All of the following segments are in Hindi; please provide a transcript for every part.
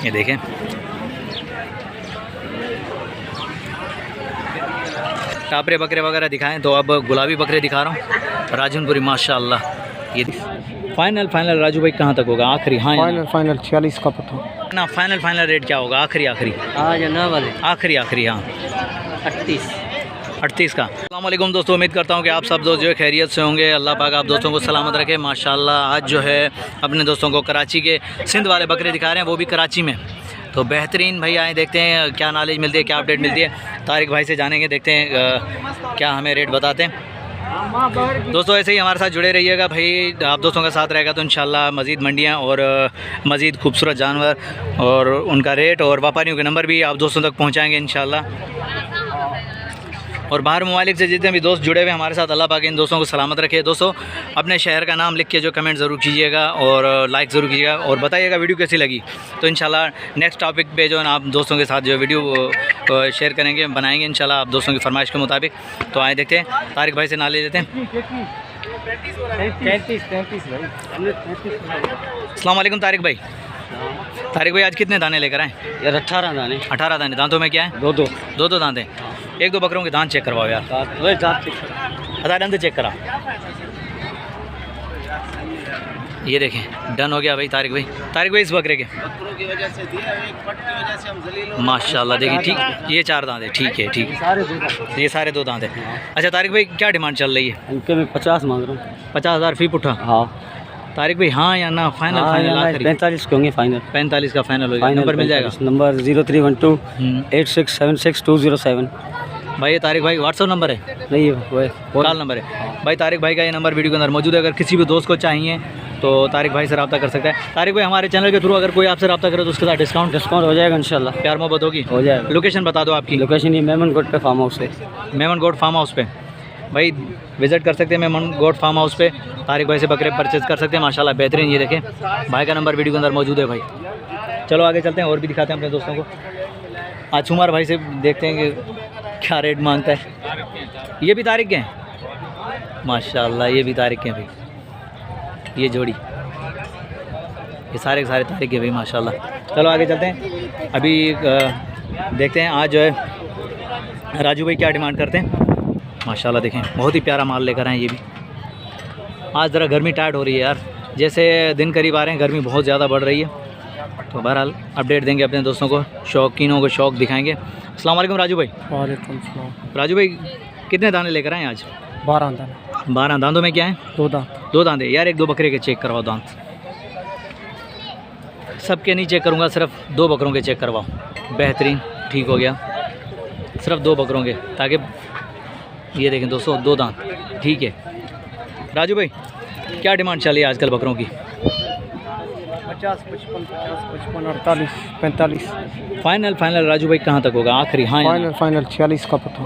ये देखें, टापरे बकरे वगैरह दिखाएं तो अब गुलाबी बकरे दिखा रहा हूँ राजनपुरी माशाल्लाह। ये फाइनल राजू भाई कहाँ तक होगा आखिरी? हाँ फाइनल 46 का पता ना। फाइनल रेट क्या होगा आखिरी? आज ना वाले आखिरी हाँ 38 का। अस्सलाम वालेकुम दोस्तों, उम्मीद करता हूँ कि आप सब दोस्त जो है खैरियत से होंगे। अल्लाह पाक आप दोस्तों को सलामत रखे माशाल्लाह। आज जो है अपने दोस्तों को कराची के सिंध वाले बकरे दिखा रहे हैं, वो भी कराची में। तो बेहतरीन भाई आए, देखते हैं क्या नॉलेज मिलती है, क्या अपडेट मिलती है। तारिक भाई से जानेंगे, देखते हैं क्या हमें रेट बताते हैं। दोस्तों ऐसे ही हमारे साथ जुड़े रहिएगा भाई, आप दोस्तों का साथ रहेगा तो इंशाल्लाह मज़ीद मंडियाँ और मज़ीद खूबसूरत जानवर और उनका रेट और व्यापारियों के नंबर भी आप दोस्तों तक पहुँचाएँगे इंशाल्लाह। और बाहर ममालिक से जितने भी दोस्त जुड़े हुए हमारे साथ, अल्लाह पाक इन दोस्तों को सलामत रखे। दोस्तों अपने शहर का नाम लिख के जो कमेंट ज़रूर कीजिएगा और लाइक ज़रूर कीजिएगा और बताइएगा वीडियो कैसी लगी। तो इंशाल्लाह नेक्स्ट टॉपिक पे जो है ना आप दोस्तों के साथ जो वीडियो शेयर करेंगे, बनाएंगे इंशाल्लाह आप दोस्तों की फरमाइश के मुताबिक। तो आए देखते हैं, तारिक भाई से ना ले लेते हैं। अस्सलाम वालेकुम तारिक भाई। तारिक भाई आज कितने दाने लेकर आए? यार 18 दाने। 18 दाने। दांतों में क्या है? दो दांते। एक दो बकरों के दांत चेक करवाओ यार। आधा दांत चेक करा। ये देखें डन हो गया भाई तारिक भाई इस बकरे के वजह से दिया, एक फट की वजह से हम जलील माशाल्लाह। देखिए ठीक, ये 4 दांत है। ठीक है ये सारे 2 दांत है। अच्छा तारिक भाई क्या डिमांड चल रही है? इनके मैं 50 मांग रहा हूँ। 50,000 फी पुट्ठा। हाँ तारिक भाई हाँ या ना? फाइनल 45 के होंगे फाइनल। 45 का फाइनल हो जाएगा। नंबर मिल जाएगा? नंबर 0312 8676 भाई ये तारिक भाई व्हाट्सअप नंबर है? नहीं है, कॉल नंबर है भाई। तारिक भाई का ये नंबर वीडियो के अंदर मौजूद है। अगर किसी भी दोस्त को चाहिए तो तारिक भाई से रब्ता कर सकता है। तारिक भाई हमारे चैनल के थ्रू अगर कोई आपसे रब्ता करे तो उसके साथ डिस्काउंट हो जाएगा इंशाल्लाह। प्यार मोहब्बत होगी, हो जाएगा। लोकेशन बता दो आपकी। लोकेशन ये मेमन गोट पे फार्म हाउस है। मेमन गोट फार्म हाउस पे भाई विज़िट कर सकते हैं। मेमन गोट फार्म हाउस पे तारिक भाई से बकरे परचेज़ कर सकते हैं माशाल्लाह बेहतरीन। ये देखें भाई का नंबर वीडियो के अंदर मौजूद है भाई। चलो आगे चलते हैं और भी दिखाते हैं अपने दोस्तों को। आज शुमार भाई से देखते हैं कि क्या रेट मांगता है। ये भी तारिक के हैं माशाल्लाह, ये भी तारिक के हैं भाई। ये जोड़ी ये सारे तारिक के भाई माशाल्लाह। चलो आगे चलते हैं। अभी देखते हैं आज जो है राजू भाई क्या डिमांड करते हैं माशाल्लाह। देखें बहुत ही प्यारा माल लेकर आए। ये भी आज ज़रा गर्मी टाइट हो रही है यार, जैसे दिन करीब आ रहे हैं गर्मी बहुत ज़्यादा बढ़ रही है। तो बहरहाल अपडेट देंगे अपने दोस्तों को, शौकीनों को शौक दिखाएंगे। अस्सलाम वालेकुम राजू भाई। वालेकुम सलाम। राजू भाई कितने दाने लेकर आए आज? 12 दाने। 12 दांतों में क्या है? 2 दांत है यार। एक 2 बकरे के चेक करवाओ दांत। सबके नहीं चेक करूँगा, सिर्फ 2 बकरों के चेक करवाओ। बेहतरीन ठीक हो गया, सिर्फ 2 बकरों के, ताकि ये देखें दोस्तों 2 दांत ठीक है। राजू भाई क्या डिमांड चल रही है आजकल बकरों की? 50, 55, 48, 45। फाइनल राजू भाई कहाँ तक होगा आखिरी? हाँ फाइनल 46 का पता।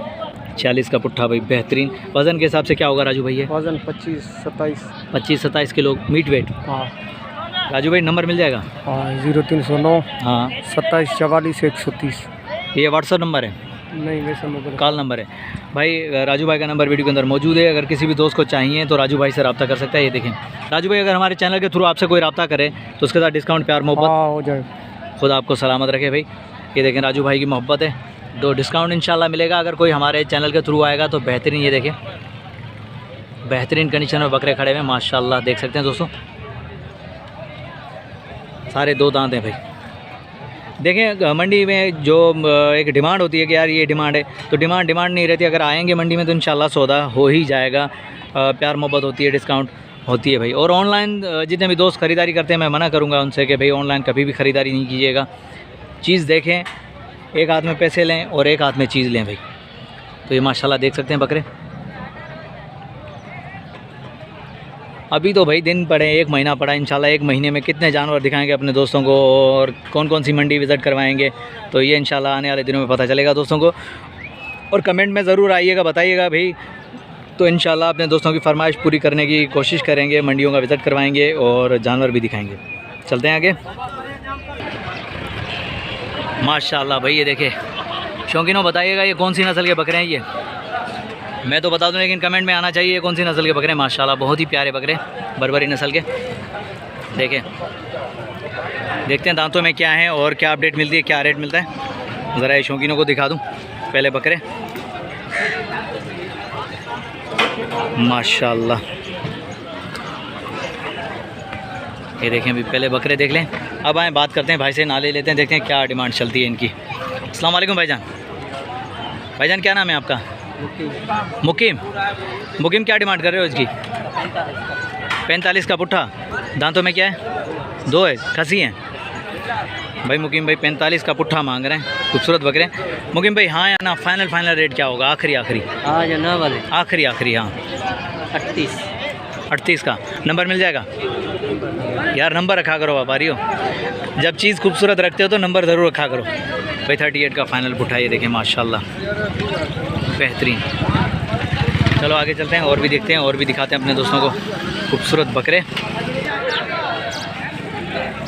46 का पुट्ठा भाई बेहतरीन। वज़न के हिसाब से क्या होगा राजू भाई? ये वज़न 25-27 किलो मीट वेट। हाँ राजू भाई नंबर मिल जाएगा? हाँ 0309 हाँ 2744 130। ये व्हाट्सअप नंबर है? नहीं वैसे मोबाइल कॉल नंबर है भाई। राजू भाई का नंबर वीडियो के अंदर मौजूद है। अगर किसी भी दोस्त को चाहिए तो राजू भाई से रब्ता कर सकता है। ये देखें राजू भाई अगर हमारे चैनल के थ्रू आपसे कोई रब्ता करे तो उसके साथ डिस्काउंट प्यार मोहब्बत हो जाएगा। खुद आपको सलामत रखे भाई। ये देखें राजू भाई की मोहब्बत है, तो डिस्काउंट इंशाल्लाह मिलेगा अगर कोई हमारे चैनल के थ्रू आएगा तो बेहतरीन। ये देखें बेहतरीन कंडीशन में बकरे खड़े हुए हैं माशाल्लाह, देख सकते हैं दोस्तों। सारे 2 दांत हैं भाई। देखें मंडी में जो एक डिमांड होती है कि यार ये डिमांड है, तो डिमांड नहीं रहती। अगर आएंगे मंडी में तो इंशाल्लाह सौदा हो ही जाएगा। प्यार मोहब्बत होती है, डिस्काउंट होती है भाई। और ऑनलाइन जितने भी दोस्त ख़रीदारी करते हैं मैं मना करूँगा उनसे कि भाई ऑनलाइन कभी भी ख़रीदारी नहीं कीजिएगा। चीज़ देखें, एक हाथ में पैसे लें और एक हाथ में चीज़ लें भाई। तो ये माशाल्लाह देख सकते हैं बकरे। अभी तो भाई दिन पड़े, 1 महीना पड़ा। इंशाल्लाह 1 महीने में कितने जानवर दिखाएंगे अपने दोस्तों को और कौन सी मंडी विज़िट करवाएंगे, तो ये इंशाल्लाह आने वाले दिनों में पता चलेगा दोस्तों को। और कमेंट में ज़रूर आइएगा, बताइएगा भाई। तो इंशाल्लाह अपने दोस्तों की फरमाइश पूरी करने की कोशिश करेंगे, मंडियों का विज़िट करवाएंगे और जानवर भी दिखाएंगे। चलते हैं आगे। माशाल्लाह भाई ये देखे शौकीनों, बताइएगा ये कौन सी नस्ल के बकरे हैं? ये मैं तो बता दूं, लेकिन कमेंट में आना चाहिए ये कौन सी नस्ल के बकरे हैं। माशाल्लाह बहुत ही प्यारे बकरे, बर्बरी नस्ल के। देखें देखते हैं दांतों में क्या है और क्या अपडेट मिलती है, क्या रेट मिलता है। ज़रा ये शौकीनों को दिखा दूँ पहले बकरे। माशाल्लाह, ये देखें, अभी पहले बकरे देख लें। अब आए बात करते हैं भाई से, नाले लेते हैं, देखते हैं क्या डिमांड चलती है इनकी। अस्सलाम वालेकुम भाईजान। भाईजान क्या नाम है आपका? मुकीम। मुकीम, क्या डिमांड कर रहे हो इसकी? 45 का पुट्ठा। दांतों में क्या है? 2 है, खसी हैं भाई। मुकीम भाई 45 का पुट्ठा मांग रहे हैं, खूबसूरत बकरे। मुकीम भाई हाँ या ना, फाइनल रेट क्या होगा? आखिरी आखिरी हाँ 38 का नंबर मिल जाएगा यार। नंबर रखा करो व्यापारी हो, जब चीज़ खूबसूरत रखते हो तो नंबर ज़रूर रखा करो भाई। 38 का फाइनल पुट्ठा, ये देखें माशाल्लाह, बेहतरीन। चलो आगे चलते हैं और भी देखते हैं, और भी दिखाते हैं अपने दोस्तों को खूबसूरत बकरे।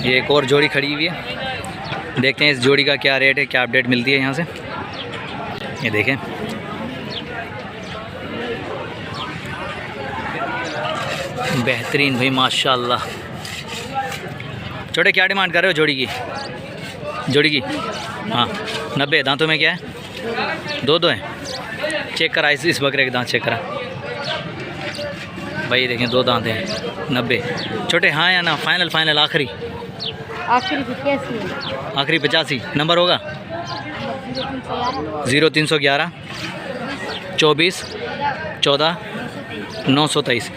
ये एक और जोड़ी खड़ी हुई है, देखते हैं इस जोड़ी का क्या रेट है, क्या अपडेट मिलती है यहाँ से। ये देखें, बेहतरीन भाई माशाल्लाह। छोटे क्या डिमांड कर रहे हो जोड़ी की? हाँ 90। दांतों में क्या है? 2 हैं। चेक करा इस बकरे के दांत चेक करा भाई, देखें 2 दांत हैं। 90 छोटे हाँ या ना? फाइनल आखिरी 85। नंबर होगा 0311 24 14 923।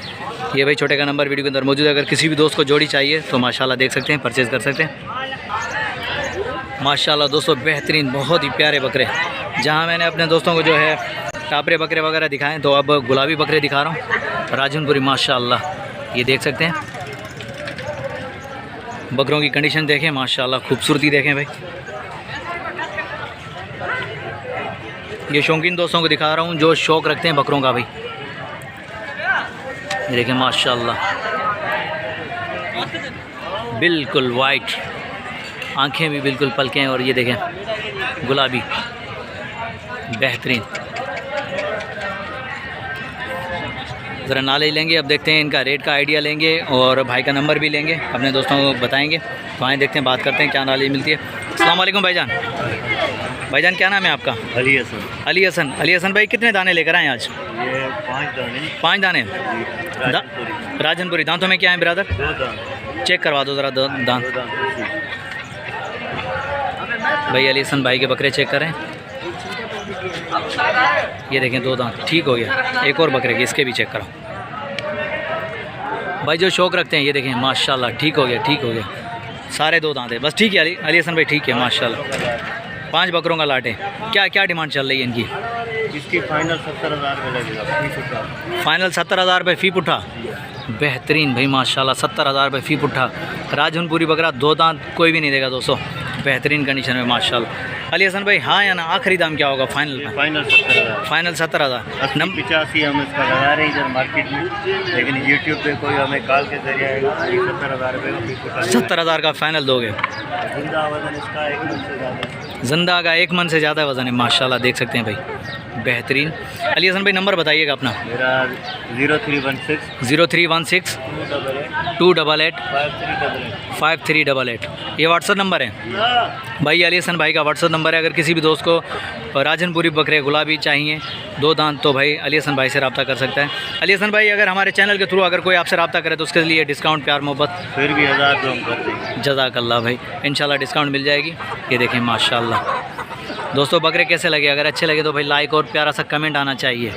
ये भाई छोटे का नंबर वीडियो के अंदर मौजूद है। अगर किसी भी दोस्त को जोड़ी चाहिए तो माशाल्लाह देख सकते हैं, परचेज़ कर सकते हैं। माशाल्लाह दोस्तों, बेहतरीन, बहुत ही प्यारे बकरे। जहां मैंने अपने दोस्तों को जो है टापरे बकरे वगैरह दिखाएं, तो अब गुलाबी बकरे दिखा रहा हूँ राजनपुरी। माशाल्लाह ये देख सकते हैं, बकरों की कंडीशन देखें माशाल्लाह, खूबसूरती देखें भाई। ये शौकीन दोस्तों को दिखा रहा हूँ जो शौक़ रखते हैं बकरों का भाई। ये देखें माशाल्लाह, बिल्कुल वाइट, आंखें भी बिल्कुल पलकें, और ये देखें गुलाबी, बेहतरीन। ज़रा नाले लेंगे, अब देखते हैं इनका रेट का आइडिया लेंगे और भाई का नंबर भी लेंगे, अपने दोस्तों को बताएंगे। तो आए देखते हैं, बात करते हैं क्या नाले मिलती है। अस्सलाम वालेकुम भाईजान। भाईजान क्या नाम है आपका? अली हसन। अली हसन भाई, कितने दाने लेकर आए आज? ये 5 दाने। 5 दाने राजनपुरी। दांतों में क्या है ब्रदर? 2 दांत। चेक करवा दो ज़रा दांत। भाई अली हसन भाई के बकरे चेक करें, ये देखें 2 दांत, ठीक हो गया। एक और बकरे की, इसके भी चेक करो भाई, जो शौक़ रखते हैं। ये देखें माशाल्लाह, ठीक हो गया। सारे 2 दांत है बस, ठीक है अली हसन भाई, ठीक है माशाल्लाह। 5 बकरों का लाट है। क्या डिमांड चल रही है इनकी? इसकी फाइनल 70,000 रुपये लगेगा, फी पुट्ठा। फाइनल 70,000 रुपये फ़ी पुट्ठा। बेहतरीन भाई माशाल्लाह, 70,000 रुपये फ़ी पुट्ठा। राजनपुरी बकरा, 2 दांत, कोई भी नहीं देगा दोस्तों, बेहतरीन कंडीशन में माशाल्लाह। अली हसन भाई हाँ या ना, आखिरी दाम क्या होगा फाइनल में? फाइनल 70,000। फाइनल 70,000। 85 हम इसका लगा रहे हैं इधर मार्केट में, लेकिन यूट्यूब पे कोई हमें कॉल के जरिए आएगा, 70,000 रुपये का फी पुट्ठा। 70,000 का फाइनल दोगे? जिंदा वजन इसका 1 मन से ज़्यादा है। जिंदा का 1 मन से ज़्यादा वज़न है माशाल्लाह, देख सकते हैं भाई, बेहतरीन। अली हसन भाई नंबर बताइएगा अपना। मेरा 0316 0316 288 5388। ये व्हाट्सअप नंबर है भाई, अली हसन भाई का व्हाट्सअप नंबर है। अगर किसी भी दोस्त को राजनपुरी बकरे गुलाबी चाहिए 2 दांत, तो भाई अली हसन भाई से रब्ता कर सकता है। अली हसन भाई अगर हमारे चैनल के थ्रू अगर कोई आपसे रब्ता करे तो उसके लिए डिस्काउंट, प्यार मोहब्बत फिर भी 1000 कम कर देंगे। जज़ाकल्लाह भाई, इंशाल्लाह डिस्काउंट मिल जाएगी। ये देखें माशाल्लाह दोस्तों, बकरे कैसे लगे? अगर अच्छे लगे तो भाई लाइक और प्यारा सा कमेंट आना चाहिए।